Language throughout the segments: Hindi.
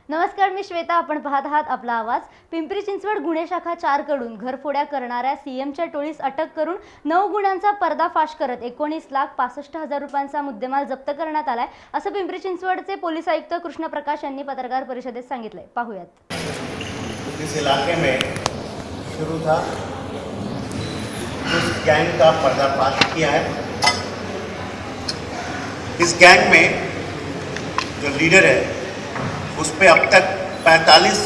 नमस्कार, मी श्वेता. आपण पाहत आहात आपला आवाज. पिंपरी चिंचवड गुन्हे शाखा 4 कडून घरफोड्या करणाऱ्या सीएमच्या टोळीस अटक करून 9 गुन्ह्यांचा पर्दाफाश करत 19,65,000 रुपयांचा मुद्देमाल जप्त करण्यात आलाय, असं पिंपरी चिंचवडचे पोलीस आयुक्त कृष्ण प्रकाश यांनी पत्रकार परिषदेत सांगितलंय. पाहूयात. इस इलाके में शुरू था, उस गैंग का पर्दाफाश किया है। इस गैंग में जो लीडर है उस पे अब तक 45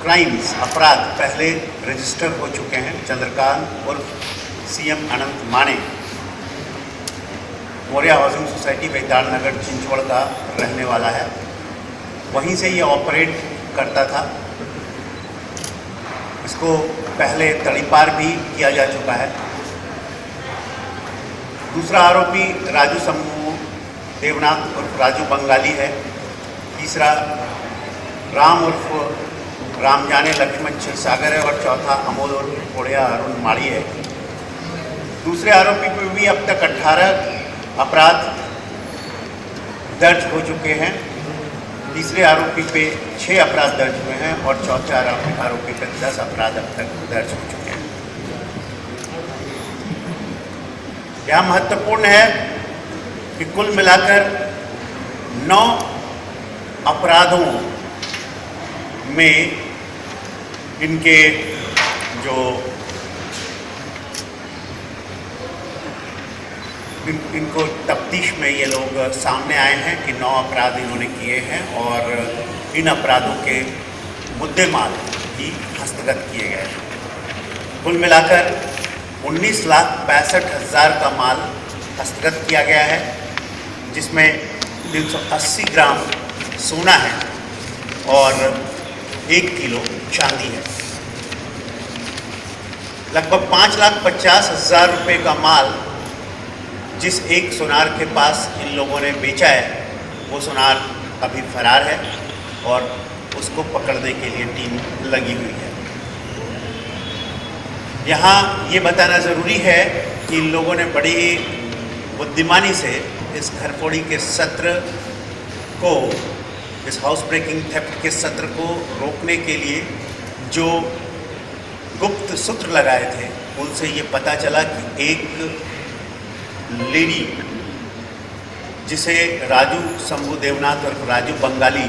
क्राइम्स अपराध पहले रजिस्टर हो चुके हैं। चंद्रकांत और सीएम अनंत माने मौर्य हाउसिंग सोसाइटी बेताल नगर चिंचवड़ का रहने वाला है। वहीं से ये ऑपरेट करता था। इसको पहले तड़ीपार भी किया जा चुका है। दूसरा आरोपी राजू समूह देवनाथ उर्फ राजू बंगाली है। तीसरा राम उर्फ राम जाने लक्ष्मण क्षीरसागर है और चौथा अमोल उर्फ कोड़िया अरुण माड़ी है। दूसरे आरोपी पर भी अब तक 18 अपराध दर्ज हो चुके हैं। तीसरे आरोपी पे 6 अपराध दर्ज हुए हैं और चौथे आरोपी पे 10 अपराध अब तक दर्ज हो चुके हैं। यह महत्वपूर्ण है कि कुल मिलाकर 9 अपराधों में इनके जो इनको तफ्तीश में ये लोग सामने आए हैं कि 9 अपराध इन्होंने किए हैं और इन अपराधों के मुद्देमाल भी हस्तगत किए गए हैं। कुल मिलाकर 19,65,000 का माल हस्तगत किया गया है, जिसमें 380 ग्राम सोना है और 1 किलो चांदी है। लगभग 5,50,000 रुपये का माल जिस एक सुनार के पास इन लोगों ने बेचा है, वो सुनार अभी फरार है और उसको पकड़ने के लिए टीम लगी हुई है। यहाँ ये बताना ज़रूरी है कि इन लोगों ने बड़ी बुद्धिमानी से इस घरफोड़ी के सत्र को, इस हाउस ब्रेकिंग थेफ्ट के सत्र को रोकने के लिए जो गुप्त सूत्र लगाए थे, उनसे ये पता चला कि एक लेडी जिसे राजू शंभू देवनाथ और राजू बंगाली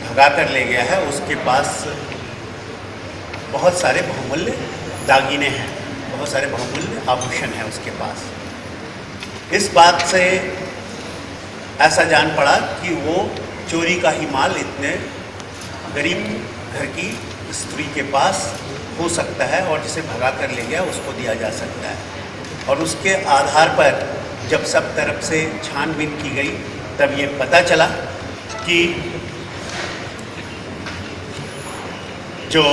भगा कर ले गया है, उसके पास बहुत सारे बहुमूल्य दागीने हैं, बहुत सारे बहुमूल्य आभूषण हैं उसके पास। इस बात से ऐसा जान पड़ा कि वो चोरी का ही माल इतने गरीब घर की स्त्री के पास हो सकता है और जिसे भगा कर ले गया उसको दिया जा सकता है। और उसके आधार पर जब सब तरफ से छानबीन की गई, तब ये पता चला कि जो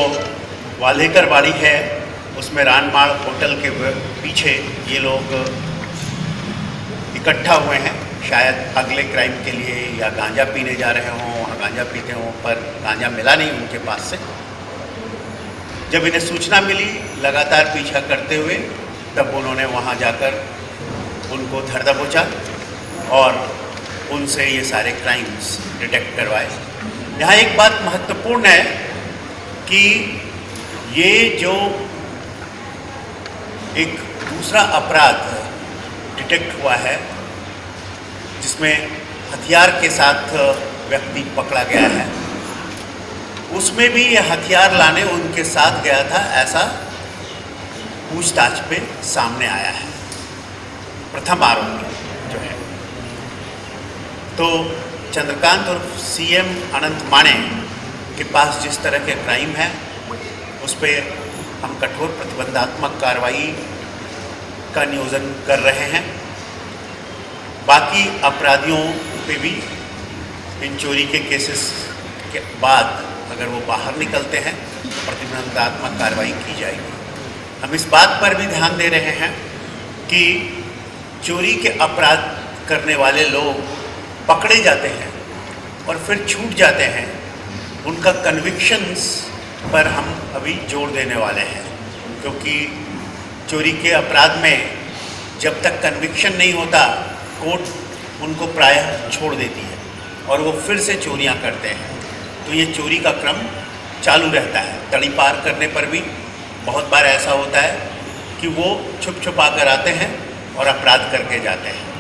वालेकर बाड़ी है उसमें रानमाड़ होटल के पीछे ये लोग इकट्ठा हुए हैं, शायद अगले क्राइम के लिए या गांजा पीने जा रहे हों, वहाँ गांजा पीते हों, पर गांजा मिला नहीं उनके पास से। जब इन्हें सूचना मिली, लगातार पीछा करते हुए, तब उन्होंने वहाँ जाकर उनको धर दबोचा और उनसे ये सारे क्राइम्स डिटेक्ट करवाए। यहाँ एक बात महत्वपूर्ण है कि ये जो एक दूसरा अपराध डिटेक्ट हुआ है, जिसमें हथियार के साथ व्यक्ति पकड़ा गया है, उसमें भी ये हथियार लाने उनके साथ गया था, ऐसा पूछताछ पे सामने आया है प्रथम आरोपी जो है। तो चंद्रकांत और सीएम अनंत माने के पास जिस तरह के क्राइम है, उस पर हम कठोर प्रतिबंधात्मक कार्रवाई का नियोजन कर रहे हैं। बाकी अपराधियों पे भी इन चोरी के केसेस के बाद अगर वो बाहर निकलते हैं तो प्रतिबंधात्मक कार्रवाई की जाएगी। हम इस बात पर भी ध्यान दे रहे हैं कि चोरी के अपराध करने वाले लोग पकड़े जाते हैं और फिर छूट जाते हैं, उनका कन्विक्शंस पर हम अभी जोर देने वाले हैं, क्योंकि चोरी के अपराध में जब तक कन्विक्शन नहीं होता, कोर्ट उनको प्रायः छोड़ देती है। और वो फिर से चोरियां करते हैं। तो ये चोरी का क्रम चालू रहता है। तड़ी पार करने पर भी बहुत बार ऐसा होता है कि वो छुप छुपा कर आते हैं और अपराध करके जाते हैं।